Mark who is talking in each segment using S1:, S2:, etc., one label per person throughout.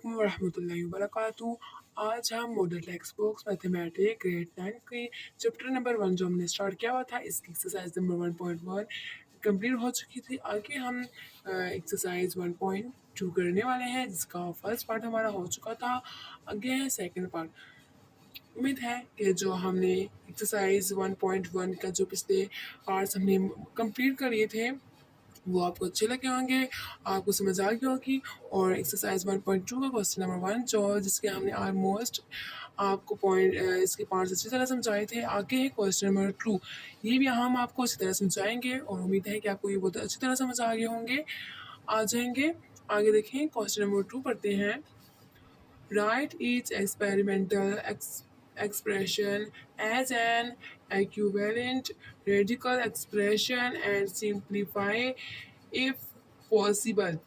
S1: अस्सलामुअलैकुम वरहमतुल्लाहि वबरकातुहू। आज हम model text books mathematics grade 9 के चैप्टर नंबर 1 जो हमने स्टार्ट किया हुआ था, इसकी एक्सरसाइज नंबर 1.1 कंप्लीट हो चुकी थी। आगे हम एक्सरसाइज 1.2 करने वाले हैं, जिसका फर्स्ट पार्ट हमारा हो चुका था। आगे है सेकंड पार्ट। उम्मीद है कि जो हमने एक्सरसाइज 1.1 का जो पिछले पार्ट्स हमने कंप्लीट कर लिए थे वो आपको अच्छे लगे होंगे, आपको समझ आ गई होगी। और एक्सरसाइज 1.2 का क्वेश्चन नंबर 1 जो जिसके हमने ऑलमोस्ट आपको पॉइंट इसके पार्ट्स अच्छी तरह समझाए थे। आगे है क्वेश्चन नंबर 2, ये भी हम आपको अच्छी तरह समझाएंगे और उम्मीद है कि आपको ये बहुत अच्छी तरह समझ आ गए होंगे। आ जाएंगे आगे, देखें क्वेश्चन नंबर 2 पढ़ते हैं। Write each experimental expression as an equivalent radical expression and simplify if possible।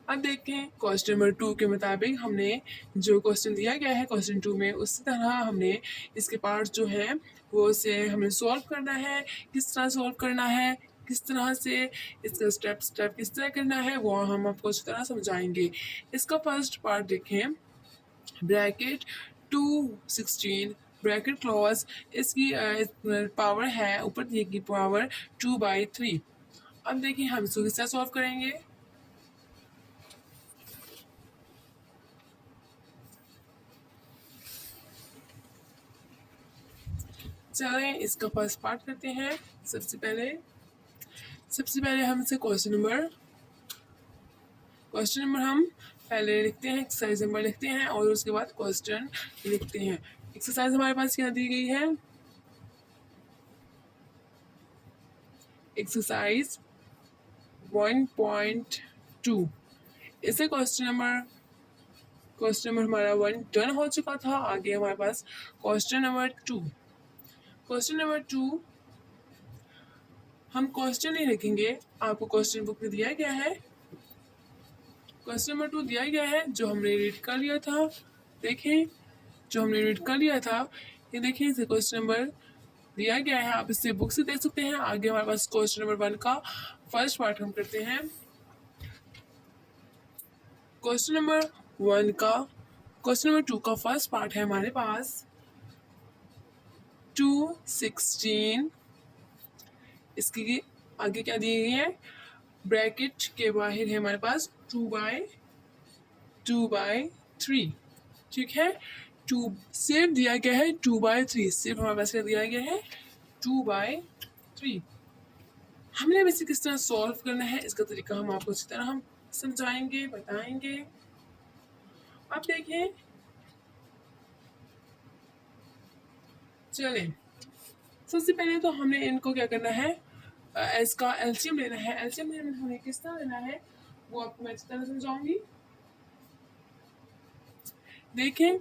S1: अब देखें क्वेश्चन नंबर 2 के मुताबिक हमने जो क्वेश्चन दिया गया है क्वेश्चन 2 में, उसी तरह हमने इसके पार्ट्स जो हैं वो से हमें सॉल्व करना है। किस तरह सॉल्व करना है, किस तरह से इसका स्टेप किस तरह करना है, वो हम आपको अच्छी तरह समझाएंगे। इसका फर्स्ट पार्ट देखें, ब्रैकेट 216 ब्रैकेट क्लॉज, इसकी पावर है ऊपर दिए की पावर 2/3। अब देखिए हम इसको किस तरह सॉल्व करेंगे। चलें इसका फर्स्ट पार्ट करते हैं। सबसे पहले हम इसे क्वेश्चन नंबर हम पहले लिखते हैं, एक्सरसाइज नंबर लिखते हैं और उसके बाद क्वेश्चन लिखते हैं। एक्सरसाइज हमारे पास क्या दी गई है, एक्सरसाइज 1.2। इसे क्वेश्चन नंबर हमारा 1 डन हो चुका था। आगे हमारे पास क्वेश्चन नंबर 2। क्वेश्चन नंबर 2 हम क्वेश्चन नहीं लिखेंगे, आपको क्वेश्चन बुक में दिया गया है। क्वेश्चन नंबर 2 दिया गया है जो हमने रीड कर लिया था। देखें जो हमने रीड कर लिया था, ये देखिए इसे क्वेश्चन नंबर दिया गया है, आप इससे बुक से देख सकते हैं। आगे हमारे पास क्वेश्चन नंबर 1 का फर्स्ट पार्ट हम करते हैं। क्वेश्चन नंबर 2 का फर्स्ट पार्ट है हमारे पास 216। इसकी आगे क्या दी गई है, ब्रैकेट के बाहर है हमारे पास 2/3। ठीक है, 2 सिर्फ दिया गया है 2/3, सिर्फ हमारे पास क्या दिया गया है 2/3। हमने अब इसे किस तरह सॉल्व करना है, इसका तरीका हम आपको इसी तरह हम समझाएंगे, बताएंगे। अब देखें, चलें सबसे पहले तो हमने इनको क्या करना है, इसका एलसीएम लेना है। एलसीएम हमें किस तरह लेना है वो आपको मैं इस तरह समझाऊंगी। देखें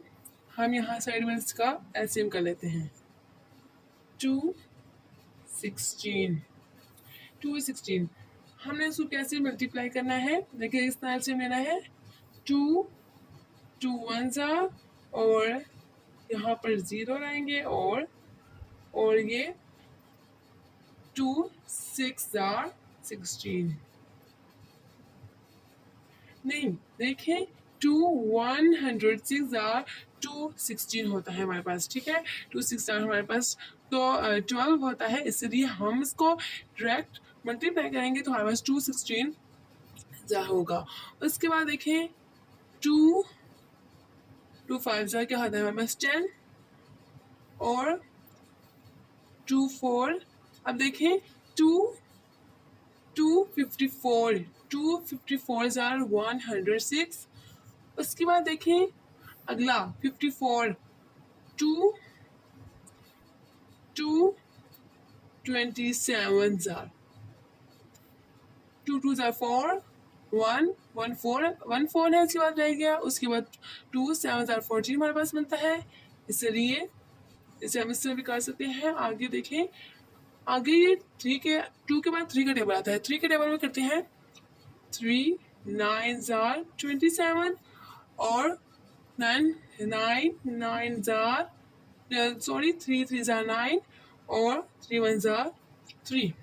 S1: हम यहाँ साइड में इसका एलसीएम कर लेते हैं। 216 हमने इसको कैसे मल्टीप्लाई करना है, देखिए इस तरह से लेना है 2 1 और यहाँ पर 0 लाएंगे और ये 2 6 16। नहीं देखें 2 106 216 होता है हमारे पास। ठीक है, 2 हमारे पास तो 12 होता है, इसलिए हम इसको डायरेक्ट मल्टीप्लाई करेंगे तो हमारे पास 216 होगा। उसके बाद देखें 2 5 क्या होता है हमारे पास 10 और 2 4। अब देखें 254 106। उसके बाद देखें अगला 54 2 27 2 2 4 1 1 4 है, इसके बाद रह गया। उसके बाद 2 7 14 हमारे पास बनता है, इसलिए इसे हम इस तरह भी कर सकते हैं। आगे देखें, आगे ये 2 के बाद 3 का टेबल आता है। 3 के टेबल में करते हैं 3 9 27 और 3 3 9 और 3 1 3।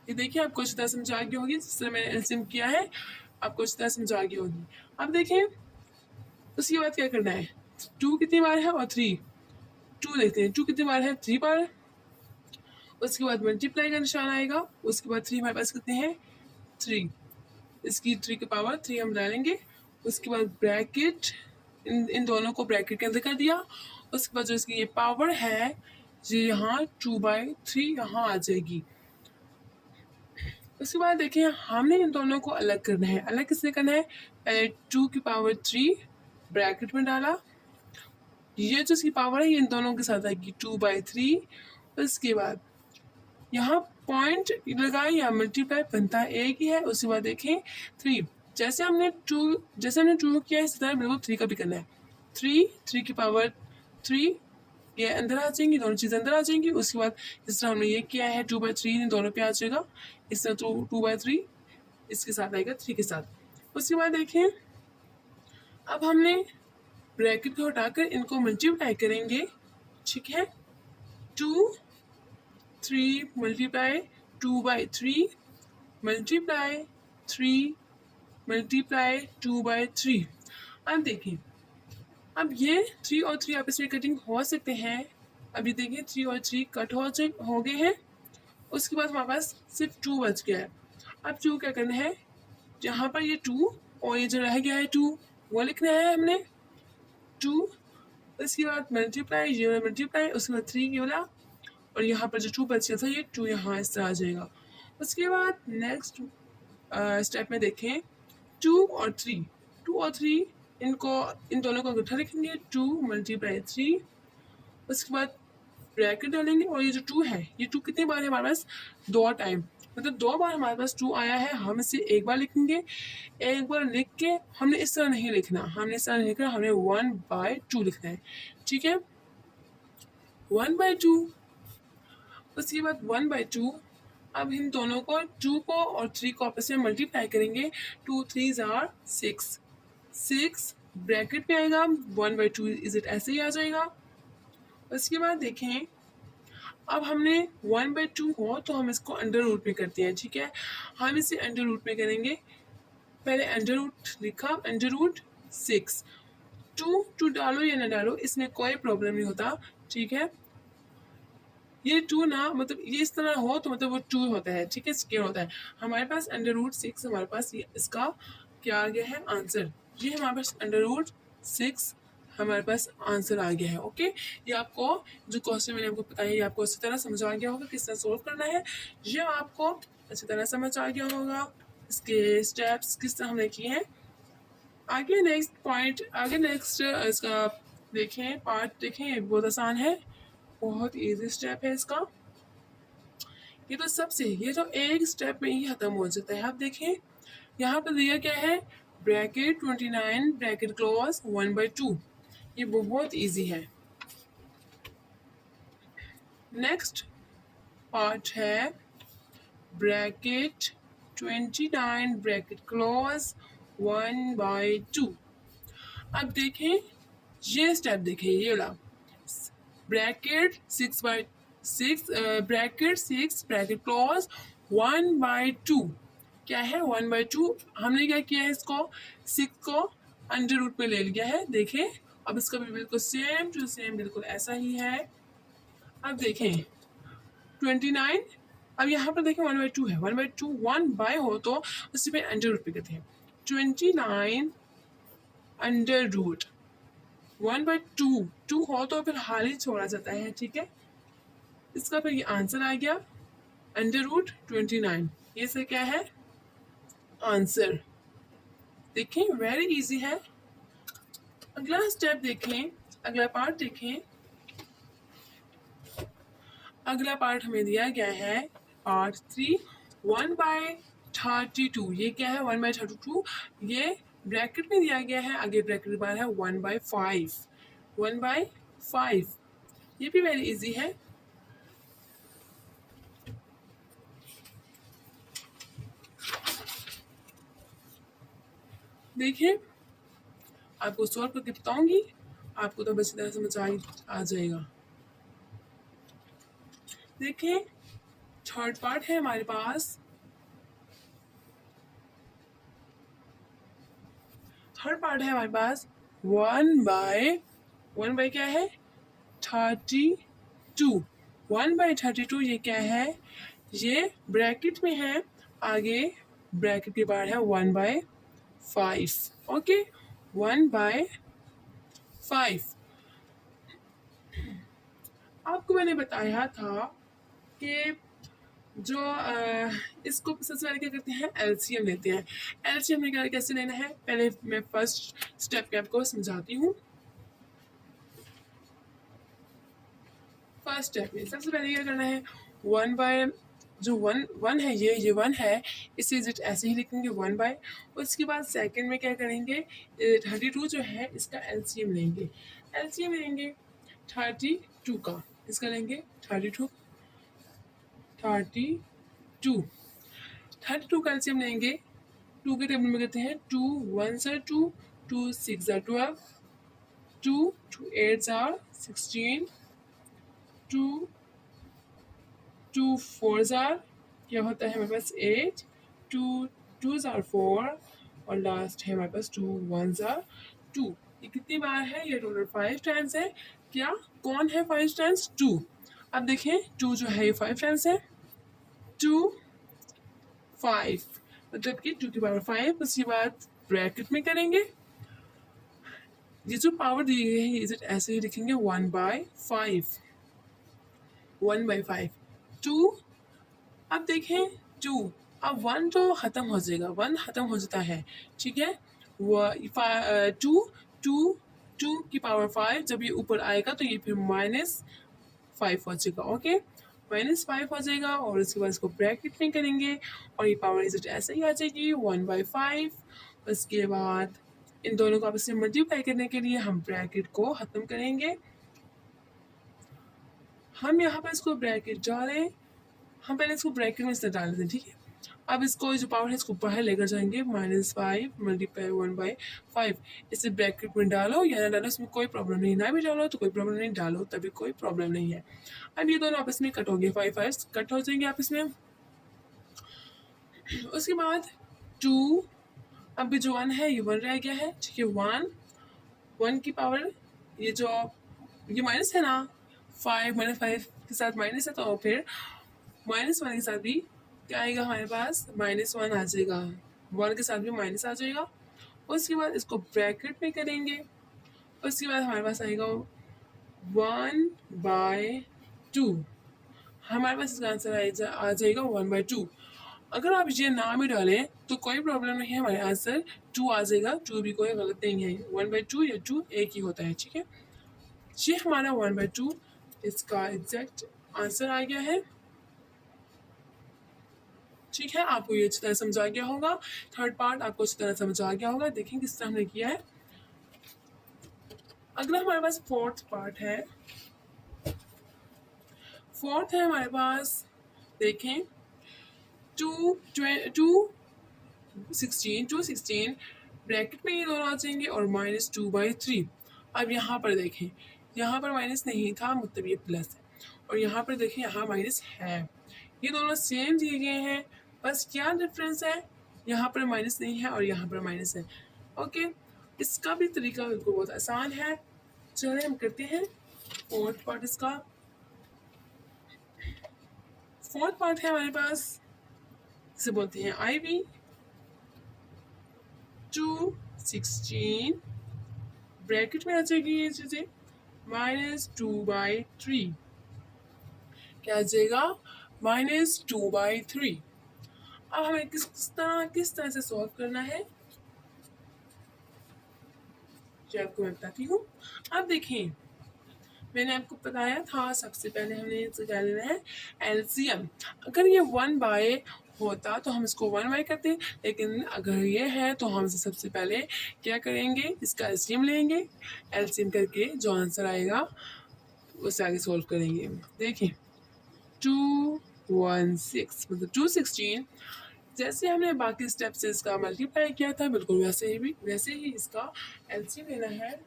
S1: ये देखिए आपको अच्छी तरह समझ आ गई होगी, जिस तरह मैंने एलसीएम किया है आपको अच्छी तरह समझ आ गई होगी। अब देखें उसके बाद क्या करना है, 2 कितनी बार है और 3, 2 देखते हैं 2 कितनी बार है, 3 बार। उसके बाद मल्टीप्लाई का निशान आएगा, उसके बाद 3 हमारे पास कितने हैं, 3, इसकी 3 की पावर 3 हम डालेंगे। उसके बाद ब्रैकेट, इन दोनों को ब्रैकेट के अंदर कर दिया। उसके बाद जो इसकी ये पावर है ये यहाँ 2/3 यहाँ आ जाएगी। उसके बाद देखिए हमने इन दोनों को अलग करना है। अलग किससे करना है, पहले 2 की पावर 3 ब्रैकेट में डाला, ये जो इसकी पावर है ये इन दोनों के साथ आएगी 2/3। उसके बाद यहाँ पॉइंट लगाए या मल्टीप्लाई बनता एक ही है। उसके बाद देखें 3, जैसे हमने 2 किया है इसी तरह बिल्कुल 3 का भी करना है। 3 की पावर 3 ये अंदर आ जाएंगी, दोनों चीज़ें अंदर आ जाएंगी। उसके बाद जिस तरह हमने ये किया है 2/3 इन दोनों पे आ जाएगा, इस तरह 2/3 इसके साथ आएगा 3 के साथ। उसके बाद देखें अब हमने ब्रैकेट को हटाकर इनको मल्टीप्लाई करेंगे, ठीक है। 2 3 मल्टीप्लाई 2/3 मल्टीप्लाई 3 मल्टीप्लाई 2/3। अब देखिए अब ये 3 और 3 आपस में कटिंग हो सकते हैं। अभी देखिए 3 और 3 कट हो गए हैं। उसके बाद हमारे पास सिर्फ 2 बच गया है। अब 2 क्या करना है, जहाँ पर ये 2 और ये जो रह गया है 2 वो लिखना है हमने 2। उसके बाद मल्टीप्लाई, ये वाला मल्टीप्लाई, उसके बाद 3 ये वाला, और यहाँ पर जो 2 बच गया था ये 2 यहाँ इस तरह आ जाएगा। उसके बाद नेक्स्ट स्टेप में देखें 2 और 3 इनको इन दोनों को इकट्ठा लिखेंगे 2 मल्टीप्लाई 3। उसके बाद ब्रैकेट डालेंगे और ये जो 2 है ये 2 कितनी बार है हमारे पास, 2 टाइम, मतलब 2 बार हमारे पास 2 आया है। हम इसे एक बार लिखेंगे, एक बार लिख के हमने इस तरह नहीं लिखना, हमने इस तरह नहीं लिखना, हमने 1/2 लिखना है, ठीक है 1/2। उसके बाद 1/2 अब इन दोनों को 2 को और 3 को आपस में मल्टीप्लाई करेंगे, 2 3 आर 6 ब्रैकेट में आएगा 1/2 इज इट ऐसे ही आ जाएगा। उसके बाद देखें अब हमने 1/2 हो तो हम इसको अंडर रूट में करते हैं, ठीक है। हम इसे अंडर रूट में करेंगे, पहले अंडर रूट लिखा, अंडर रूट 6, 2 डालो या ना डालो इसमें कोई प्रॉब्लम नहीं होता, ठीक है। ये 2 ना मतलब ये इस तरह हो तो मतलब वो 2 होता है, ठीक है, स्क्वायर होता है। हमारे पास अंडर रूट 6 हमारे पास ये इसका क्या आ गया है आंसर, ये हमारे पास अंडर रूट 6 हमारे पास आंसर आ गया है। ओके, ये आपको जो क्वेश्चन मैंने आपको बताया ये आपको अच्छी तरह समझ आ गया होगा किस तरह सोल्व करना है, ये आपको अच्छी तरह समझ आ गया होगा, इसके स्टेप्स किस तरह हमने किए हैं। आगे नेक्स्ट पॉइंट, आगे नेक्स्ट इसका देखें पार्ट देखें, बहुत आसान है, बहुत इजी स्टेप है इसका। ये तो सबसे ये तो एक स्टेप में ही खत्म हो जाता है। आप देखें यहाँ पर दिया क्या है, ब्रैकेट 29 ब्रैकेट क्लोज 1/2, ये बहुत इजी है। नेक्स्ट पार्ट है ब्रैकेट 29 ब्रैकेट क्लोज 1/2। अब देखें ये स्टेप देखें, ये वाला ब्रैकेट 6/6 ब्रैकेट 6 ब्रैकेट क्लोज 1/2 क्या है 1/2। हमने क्या किया है, इसको 6 को अंडर रूट में ले लिया है। देखें अब इसका भी बिल्कुल सेम टू सेम बिल्कुल ऐसा ही है। अब देखें 29, अब यहाँ पर देखें 1/2 है, 1/2 1 हो तो उसी पे अंडर रूट पे करते हैं, 29 अंडर रूट 1/2 2 हो तो फिर हाल ही छोड़ा जाता है, ठीक है। इसका फिर ये आंसर आ गया अंडर रूट 29, ये से क्या है आंसर। देखें वेरी इजी है। अगला स्टेप देखें, अगला पार्ट देखें। अगला पार्ट हमें दिया गया है पार्ट 3 1/32, ये क्या है 1/32, ये ब्रैकेट में दिया गया है, आगे ब्रैकेट के बाद है 1/5 1/5, ये भी वेरी इजी है। देखिए आपको सॉल्व करके बताऊंगी, आपको तो अच्छी तरह समझ आ जाएगा। देखिए थर्ड पार्ट है हमारे पास, थर्ड पार्ट है हमारे पास वन बाय क्या है 32। 1/32 ये क्या है, ये ब्रैकेट में है, आगे ब्रैकेट के बाहर है 1/5। ओके 1/5। आपको मैंने बताया था कि जो इसको सबसे पहले क्या करते हैं, एलसीएम लेते हैं। एलसीएम में कैसे लेना है, पहले मैं फर्स्ट स्टेप पे आपको समझाती हूँ। फर्स्ट स्टेप में सबसे पहले क्या करना है, वन बाय जो वन वन है, ये वन है, इसे इजिट ऐसे ही लिखेंगे 1/। उसके बाद सेकंड में क्या करेंगे, 32 जो है इसका एलसीएम लेंगे। एलसीएम लेंगे 32 का, इसका लेंगे 32 का एलसीएम लेंगे। 2 के टेबल में कहते हैं 2 1s are 2, 2 6 are 12, 2 8s are 16, 2 4s are क्या होता है हमारे पास 8, 2 2s are 4 और लास्ट है हमारे पास 2 1s are 2। ये कितनी बार है, ये टोटल 5 टाइम्स है। क्या कौन है 5 टाइम्स, 2। अब देखें 2 जो है ये 5 टाइम्स है, 2 5 मतलब कि 2 की पावर 5। उसके बाद ब्रैकेट में करेंगे, ये जो पावर दी गई है ये ऐसे ही लिखेंगे 1/5। 1/5 2। अब देखें 2, अब 1 तो ख़त्म हो जाएगा, 1 ख़त्म हो जाता है, ठीक है। 2 की पावर 5 जब ये ऊपर आएगा तो ये फिर -5 हो जाएगा। ओके -5 हो जाएगा और उसके बाद इसको ब्रैकेट में करेंगे और ये पावर रिजल्ट ऐसे ही आ जाएगी 1/5। उसके बाद इन दोनों को आपस में मल्टीप्लाई करने के लिए हम ब्रैकेट को ख़त्म करेंगे। हम यहाँ पर इसको ब्रैकेट डालें, हम पहले इसको ब्रैकेट में से डाल दें, ठीक है। अब इसको जो पावर है इसको बाहर लेकर जाएंगे, -5 मल्टीप्लाई 1/5। इसे ब्रैकेट में डालो या ना डालो इसमें कोई प्रॉब्लम नहीं, ना भी डालो तो कोई प्रॉब्लम नहीं, डालो तभी कोई प्रॉब्लम नहीं है। अब ये दोनों आपस में कट होंगे, 5 5 कट हो जाएंगे आपस में। उसके बाद 2, अब भी जो 1 है ये 1 रह गया है, ठीक है। 1 की पावर ये जो ये माइनस है ना, 5 -5 के साथ माइनस है तो फिर -1 के साथ भी क्या आएगा हमारे पास, -1 आ जाएगा। 1 के साथ भी माइनस आ जाएगा। उसके बाद इसको ब्रैकेट में करेंगे, उसके बाद हमारे पास आएगा 1/2। हमारे पास इसका आंसर आ जाएगा 1/2। अगर आप ये ना भी डालें तो कोई प्रॉब्लम नहीं है, हमारे आंसर 2 आ जाएगा। 2 भी कोई गलत नहीं है, 1/2 या 2 एक ही होता है, ठीक है। ये हमारा 1/2 इसका एग्जैक्ट आंसर आ गया है, ठीक है। आपको ये अच्छी तरह समझ आ गया होगा, थर्ड पार्ट आपको अच्छी तरह समझ आ गया होगा। देखें किस तरह हमने किया है। अगला हमारे पास फोर्थ पार्ट है। फोर्थ है हमारे पास, देखें 216 ब्रैकेट में ये दोनों आ जाएंगे और -2/3। अब यहाँ पर देखें, यहाँ पर माइनस नहीं था मतलब ये प्लस है, और यहाँ पर देखें यहाँ माइनस है। ये दोनों सेम दिए गए हैं, बस क्या डिफरेंस है, यहाँ पर माइनस नहीं है और यहाँ पर माइनस है। ओके इसका भी तरीका बिल्कुल बहुत आसान है, चलिए हम करते हैं फोर्थ पार्ट। इसका फोर्थ पार्ट है हमारे पास, इसे बोलते हैं IV। 216 ब्रैकेट में आ जाएगी ये चीज़ें -2/3, क्या आ जाएगा -2/3। अब हमें किस तरह से सॉल्व करना है जो आपको मैं बताती हूँ। अब देखें मैंने आपको बताया था सबसे पहले हमने इसे क्या लेना है, एलसीएम। अगर ये 1/, होता तो हम इसको 1/, करते, लेकिन अगर ये है तो हम सबसे पहले क्या करेंगे, इसका एलसीएम लेंगे। एलसीएम करके जो आंसर आएगा उससे आगे सोल्व करेंगे। देखिए 216 मतलब 216, जैसे हमने बाकी स्टेप से इसका मल्टीप्लाई किया था बिल्कुल वैसे ही इसका एलसीएम लेना है।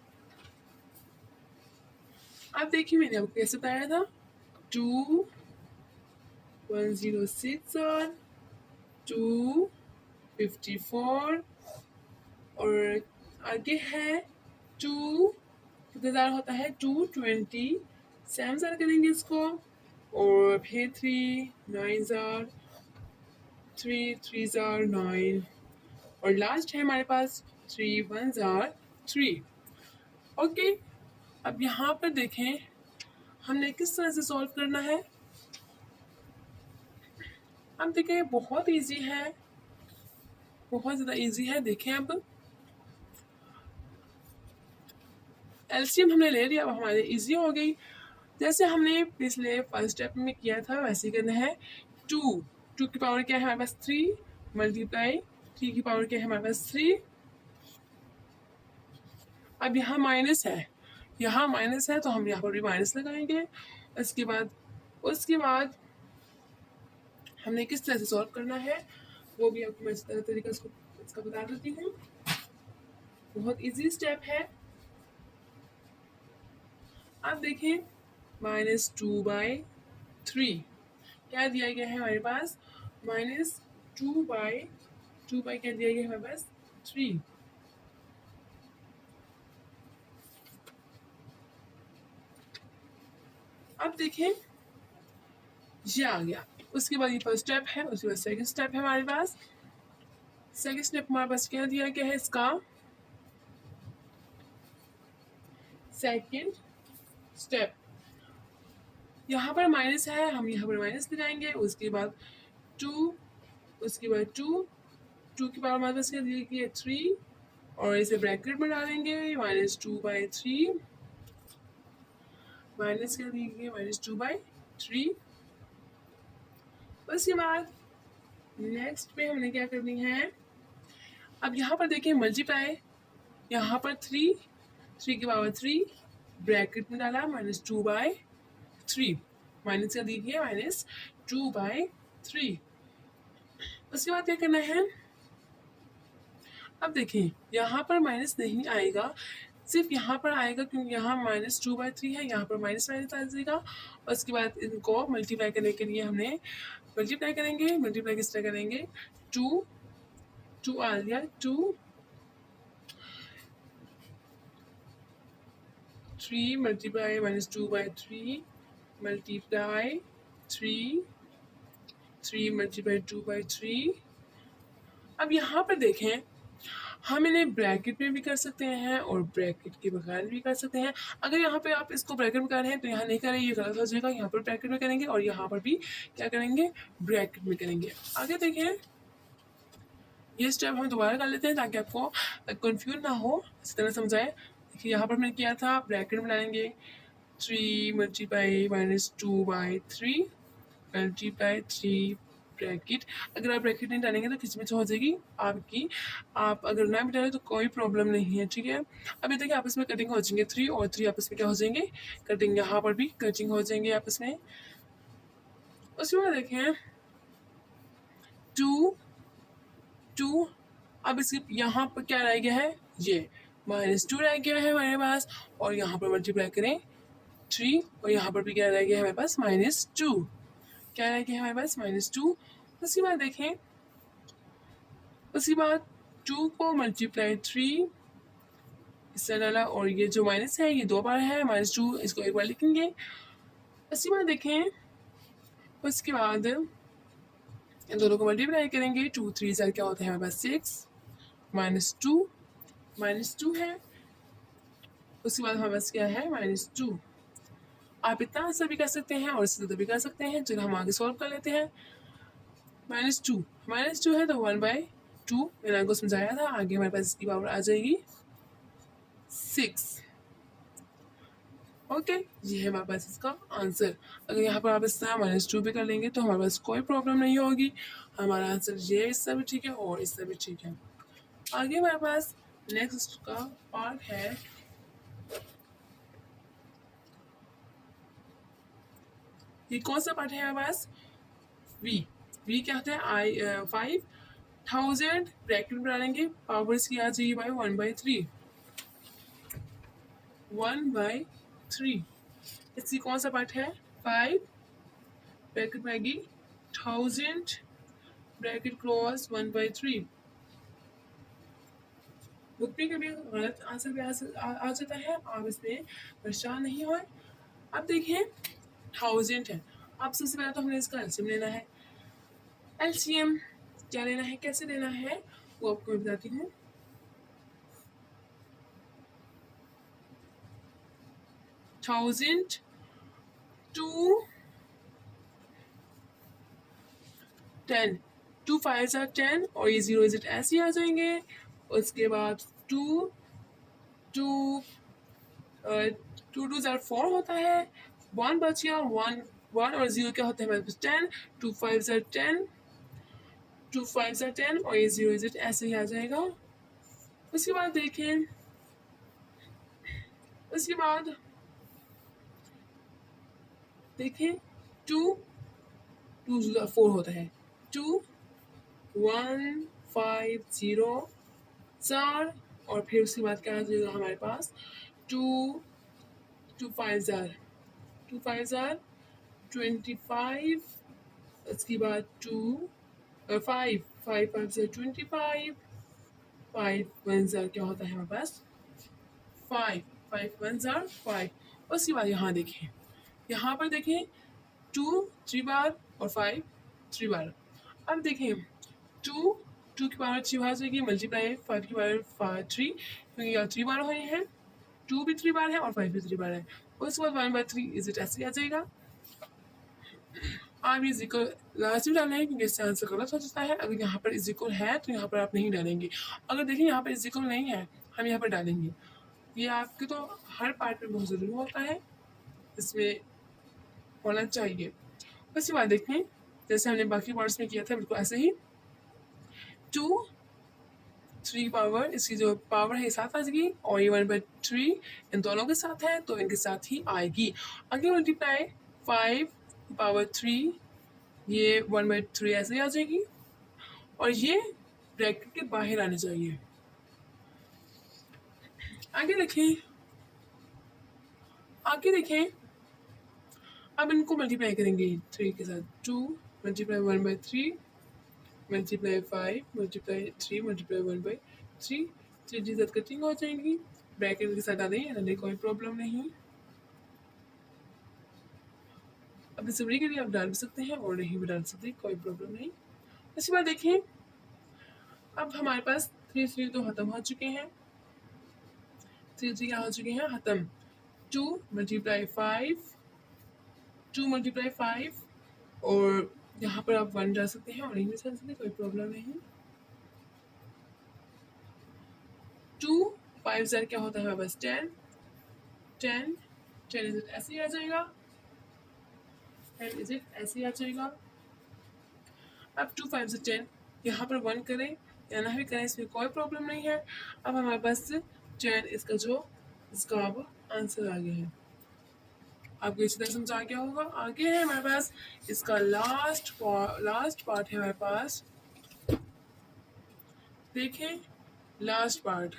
S1: अब देखिए मैंने आपको कैसे बताया था, 2106 और 254 और आगे है 2 कितने ज़ार होता है 220, 7 ज़ार करेंगे इसको, और फिर 3 9 ज़ार, 3 ज़ार 9, और लास्ट है हमारे पास 3 1 ज़ार 3। ओके, अब यहाँ पर देखें हमने किस तरह से सॉल्व करना है। अब देखें बहुत इजी है, बहुत ज़्यादा इजी है। देखें अब एलसीएम हमने ले लिया, अब हमारे इजी हो गई। जैसे हमने पिछले फर्स्ट स्टेप में किया था वैसे ही करना है। 2 की पावर क्या है हमारे पास 3, मल्टीप्लाई 3 की पावर क्या है हमारे पास 3। अब यहाँ माइनस है, यहाँ माइनस है तो हम यहाँ पर भी माइनस लगाएंगे। उसके बाद हमने किस तरह से सॉल्व करना है वो भी आपको मैं इस तरीका इसका बता देती हूँ। बहुत इजी स्टेप है। अब देखें -2/3 क्या दिया गया है हमारे पास, -2/2 क्या दिया गया है हमारे पास 3। अब देखें ये आ गया। उसके बाद ये फर्स्ट स्टेप है, उसके बाद सेकंड स्टेप है हमारे पास। सेकंड स्टेप हमारे पास क्या दिया गया है, इसका सेकंड स्टेप यहाँ पर माइनस है, हम यहाँ पर माइनस लगाएंगे। उसके बाद 2 की पावर हमारे पास क्या दी गई है 3, और इसे ब्रैकेट में डालेंगे -2/3, माइनस क्या दी गई है -2/3। उसके बाद नेक्स्ट पे हमने क्या करनी है, अब यहाँ पर देखिए मल्टीप्लाई, यहाँ पर 3 की पावर 3 ब्रैकेट में डाला -2/3, माइनस क्या दी गई है -2/3। उसके बाद क्या करना है, अब देखिए यहाँ पर माइनस नहीं आएगा, सिर्फ यहाँ पर आएगा क्योंकि यहाँ -2/3 है, यहाँ पर माइनस आ जाएगा। उसके बाद इनको मल्टीप्लाई करने के लिए हमने मल्टीप्लाई करेंगे। मल्टीप्लाई किस तरह करेंगे, 2 आ गया, 2 3 मल्टीप्लाई -2/3 मल्टीप्लाई 3 मल्टीप्लाई 2/3। अब यहाँ पर देखें हम इन्हें ब्रैकेट में भी कर सकते हैं और ब्रैकेट के बगैर भी कर सकते हैं। अगर यहाँ पे आप इसको ब्रैकेट में कर रहे हैं तो यहाँ नहीं करें, ये गलत हो जाएगा। यहाँ पर ब्रैकेट में करेंगे और यहाँ पर भी क्या करेंगे, ब्रैकेट में करेंगे। आगे देखें, ये स्टेप हम दोबारा कर लेते हैं ताकि आपको कंफ्यूज ना हो, इसी तरह समझाएं। देखिए यहाँ पर मैंने किया था ब्रैकेट में डालेंगे 3 मल्टीप्लाई -2/3 मल्टीप्लाई 3 ब्रैकेट। अगर आप ब्रैकेट नहीं डालेंगे तो किचमिच हो जाएगी आपकी, आप अगर ना भी डालें तो कोई प्रॉब्लम नहीं है, ठीक है। अभी देखिए आपस में कटिंग हो जाएंगे, 3 और 3 आपस में क्या हो जाएंगे, कटिंग। यहाँ पर भी कटिंग हो जाएंगे आपस में। उसके बाद देखें 2 अब इसके यहाँ पर क्या रह गया है, ये -2 रह गया है हमारे पास, और यहाँ पर मल्टीप्लाई करें 3, और यहाँ पर भी क्या रह गया है हमारे पास -2, क्या रह गया है हमारे पास -2। उसके बाद देखें, उसके बाद 2 को मल्टीप्लाई 3 इससे डाला, और ये जो माइनस है ये 2 बार है, -2 इसको एक बार लिखेंगे। उसके बाद देखें, उसके बाद इन दोनों को मल्टीप्लाई करेंगे, 2 3 से क्या होता है हमारे पास 6 -2 है। उसके बाद हमारे पास क्या है -2। आप इतना आंसर भी कर सकते हैं और इससे भी कर सकते हैं। चलो हम आगे सॉल्व कर लेते हैं। -2 है तो 1/2 मैंने आपको समझाया था। आगे हमारे पास इसकी पावर आ जाएगी 6। ओके, ये है हमारे पास इसका आंसर। अगर यहाँ पर आप इस तरह -2 भी कर लेंगे तो हमारे पास कोई प्रॉब्लम नहीं होगी। हमारा आंसर ये इससे भी ठीक है और इससे भी ठीक है। आगे हमारे पास नेक्स्ट का पार्ट है, ये कौन सा पार्ट है हमारे पास, वी क्या होता है 5000 ब्रैकेट में डालेंगे, पावर इसकी आ जाएगी बाई 1/3। इसकी कौन सा पार्ट है 5 ब्रैकेट में आएगी 1000 ब्रैकेट क्लोज 1/3। बुक में कभी गलत आंसर भी आ जाता है, आप इसमें परेशान नहीं हो। अब देखिए 1000 है। अब सबसे पहले तो हमने इसका एलसीएम लेना है। एलसीएम क्या लेना है, कैसे लेना है वो आपको मैं बताती हूँ। थाउजेंड टू 10, 2 5 are 10 और ये 0 इज ऐसे ही आ जाएंगे। उसके बाद 2 2 2 2 जार 4 होता है, 1 बच गया, 1 1 और 0 क्या होता है हमारे पास 10, 2 5 जार 10, 2 5 जार 10 और ये 0 इज ऐसे ही आ जाएगा। उसके बाद देखें, उसके बाद देखें 2 2 4 होता है, 2 1 5 0 जार और फिर उसके बाद क्या आ जाएगा हमारे पास 2 2 5 जार 2 5 जार 25, उसके बाद 2 5 5 5 जार 25, 5 1 जार क्या होता है हमारे पास 5 5 1 जार 5। उसके बाद यहाँ देखें, यहाँ पर देखें 2 3 बार और 5 3 बार। अब देखें 2 2 की पावर 3 बार जाएगी, मल्टीप्लाई 5 की पावर 3, क्योंकि यहाँ 3 बार हुए हैं, 2 भी 3 बार है और 5 भी 3 बार है। उसके बाद 1/3 इज इट ऐसे आ जाएगा। आप ये जिक्र लास्ट में डालना है क्योंकि इससे आंसर गलत हो जाता है। अगर यहाँ पर इजिकल है तो यहाँ पर आप नहीं डालेंगे। अगर देखिए यहाँ पर इजिकल नहीं है, हम यहाँ पर डालेंगे। ये आपके तो हर पार्ट में बहुत ज़रूरी होता है, इसमें होना चाहिए। उसके बाद देखें, जैसे हमने बाकी पार्ट्स में किया था बिल्कुल ऐसे ही 2 3 पावर, इसकी जो पावर है साथ आ जाएगी और ये 1/3 इन दोनों के साथ है तो इनके साथ ही आएगी। आगे मल्टीप्लाई 5 पावर 3, ये 1/3 ऐसे ही आ जाएगी और ये ब्रैकेट के बाहर आने चाहिए। आगे देखें, आगे देखें, अब इनको मल्टीप्लाई करेंगे 3 के साथ, 2 मल्टीप्लाई 1/3 मल्टीप्लाई 5 मल्टीप्लाई 3 मल्टीप्लाई 1/3, 3 के साथ कटिंग हो जाएंगी, ब्रैकेट के साथ डालें कोई प्रॉब्लम नहीं। अब इसे बड़ी के लिए आप डाल भी सकते हैं और नहीं भी डाल सकते, कोई प्रॉब्लम नहीं। इसके बाद देखें, अब हमारे पास 3 3 तो खत्म हो चुके हैं, 3 3 क्या हो चुके हैं खत्म। 2 मल्टीप्लाई 5 2 मल्टीप्लाई 5 और यहाँ पर आप 1 डाल सकते हैं और नहीं भी डाल सकते, कोई प्रॉब्लम नहीं। 2 5 ज़र क्या होता है बस 10 10 10 इज ऐसे ही आ जाएगा, 10 इज ऐसे ही आ जाएगा। अब 2 5 ज़र 10, यहाँ पर 1 करें या ना भी करें इसमें कोई प्रॉब्लम नहीं है। अब हमारे पास 10 इसका अब आंसर आ गया है। आपको इसी तरह समझा क्या होगा। आगे है हमारे पास इसका लास्ट पार्ट है हमारे पास, देखें लास्ट पार्ट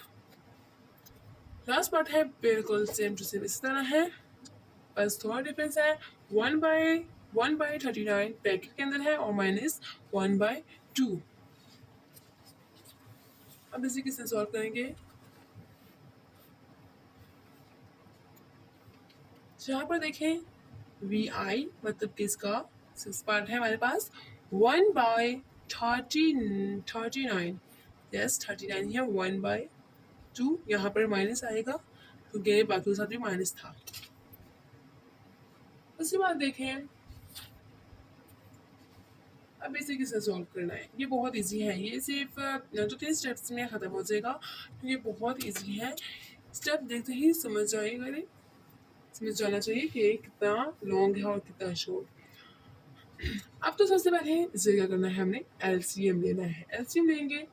S1: है बिल्कुल सेम टू सेम इस तरह है, बस थोड़ा डिफरेंस है। 1/39 ब्रैकेट के अंदर है और माइनस 1/2। अब इसे किससे सॉल्व करेंगे, यहाँ पर देखें VI मतलब कि इसका 6 पार्ट है हमारे पास, 1/39, यस 39 है, 1/2 यहाँ पर माइनस आएगा क्योंकि बाकी के साथ भी माइनस था। उसके बाद देखें, अब इसे किसे सॉल्व करना है, ये बहुत इजी है, ये सिर्फ 2-3 स्टेप्स में ख़त्म हो जाएगा क्योंकि बहुत इजी है। स्टेप देखते ही समझ जाना चाहिए कि कितना लॉन्ग है और कितना शॉर्ट। अब तो सबसे पहले इसे क्या करना है, हमने LCM लेना है। LCM लेंगे,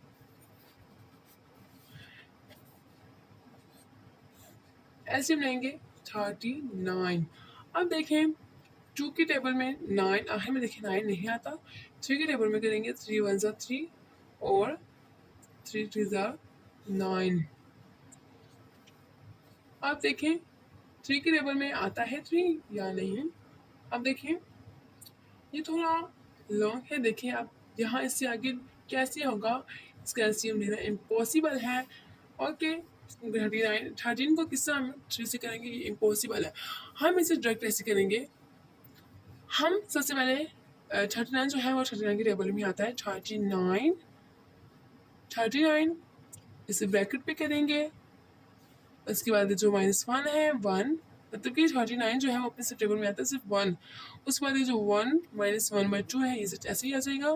S1: LCM लेंगे 39। अब देखें 2 की टेबल में 9 आखिर में देखिए 9 नहीं आता, 3 की टेबल में करेंगे 3 1 ज़ा 3 और 3 3 ज़ा 9। अब देखें 3 की टेबल में आता है 3 या नहीं। अब देखें ये थोड़ा लॉन्ग है, देखिए अब यहाँ इससे आगे कैसे होगा, इसका एलसीएम लेना इम्पॉसिबल है ओके, 39 13 को किस तरह हम 3 से करेंगे, ये इम्पॉसिबल है। हम इसे डायरेक्ट ऐसे करेंगे। हम सबसे पहले 39 जो है वो 39 के टेबल में आता है। 39 इसे ब्रैकेट पे करेंगे। उसके बाद जो -1 है 1, मतलब कि 39 जो है वो अपने से टेबल में आता है सिर्फ 1। उसके बाद ये जो 1 -1/2 है, ये ऐसे ही आ जाएगा।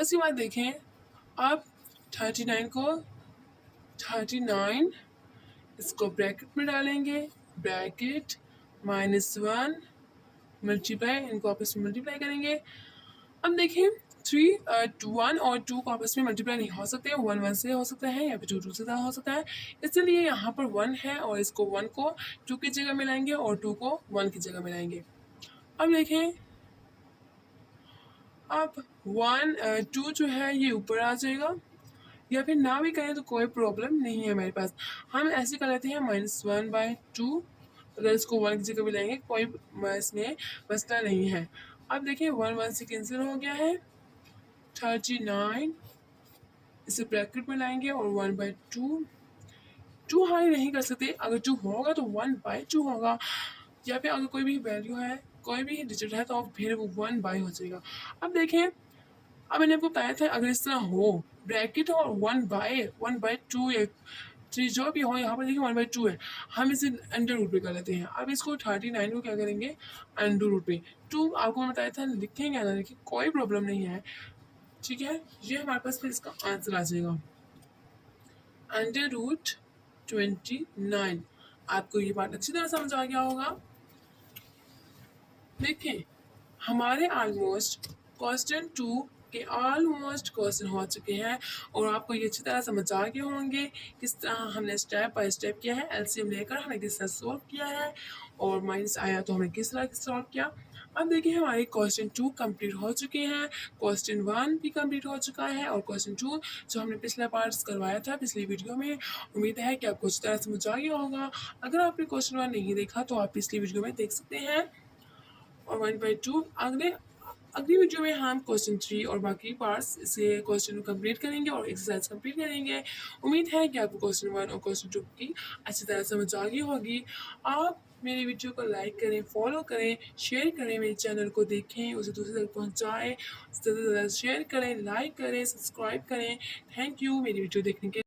S1: उसके बाद देखें, अब 39 को 39 इसको ब्रैकेट में डालेंगे। ब्रैकेट -1 मल्टीप्लाई, इनको आपस में मल्टीप्लाई करेंगे। अब देखें 1 और 2 को आपस में मल्टीप्लाई नहीं हो सकते, 1 1 से हो सकता है या फिर 2 2 से हो सकता है। इसलिए यहाँ पर 1 है और इसको 1 को 2 की जगह मिलाएंगे और 2 को 1 की जगह मिलाएंगे। अब देखें, अब 2 जो है ये ऊपर आ जाएगा, या फिर ना भी करें तो कोई प्रॉब्लम नहीं है हमारे पास। हम ऐसे कर लेते हैं -1/2, अगर इसको 1 की जगह मिलाएंगे कोई इसमें मसला नहीं है। अब देखिए 1 1 से कैंसिल हो गया है। 39 इसे ब्रैकेट में लाएंगे और 1/2, 2 हाई नहीं कर सकते, अगर 2 होगा तो 1/2 होगा, या फिर अगर कोई भी वैल्यू है, कोई भी डिजिट है तो फिर वो 1/, हो जाएगा। अब देखें, अब मैंने आपको बताया था अगर इस तरह हो ब्रैकेट और 1/2 या 3 जो भी हो, यहाँ पर देखिए 1/2 है, हम इसे अंडर रूट पे कर लेते हैं। अब इसको 39 को क्या करेंगे, अंडर रूट पे 2 आपको मैं बताया था, लिखेंगे या ना लिखें कोई प्रॉब्लम नहीं है, ठीक है। ये हमारे पास फिर इसका आंसर आ जाएगा √29। आपको ये बात अच्छी तरह समझ आ गया होगा। देखिए हमारे ऑलमोस्ट क्वेश्चन 2 के ऑलमोस्ट क्वेश्चन हो चुके हैं और आपको ये अच्छी तरह समझ आ गए होंगे किस तरह हमने स्टेप बाय स्टेप किया है, एलसीएम लेकर हमने किस तरह सॉल्व किया है और माइनस आया तो हमने किस तरह सॉल्व किया। अब देखिए हमारे क्वेश्चन 2 कंप्लीट हो चुके हैं, क्वेश्चन 1 भी कंप्लीट हो चुका है और क्वेश्चन 2 जो हमने पिछला पार्ट करवाया था पिछली वीडियो में, उम्मीद है कि आपको अच्छी तरह समझ आ गया होगा। अगर आपने क्वेश्चन 1 नहीं देखा तो आप पिछली वीडियो में देख सकते हैं। और 1/2 अगली वीडियो में हम क्वेश्चन 3 और बाकी पार्ट्स से क्वेश्चन कंप्लीट करेंगे और एक्सरसाइज कंप्लीट करेंगे। उम्मीद है कि आपको क्वेश्चन 1 और क्वेश्चन 2 की अच्छी तरह समझ आ गई होगी। आप मेरी वीडियो को लाइक करें, फॉलो करें, शेयर करें, मेरे चैनल को देखें, उसे दूसरे तक पहुंचाएं, ज़्यादा से ज़्यादा शेयर करें, लाइक करें, सब्सक्राइब करें। थैंक यू मेरी वीडियो देखने के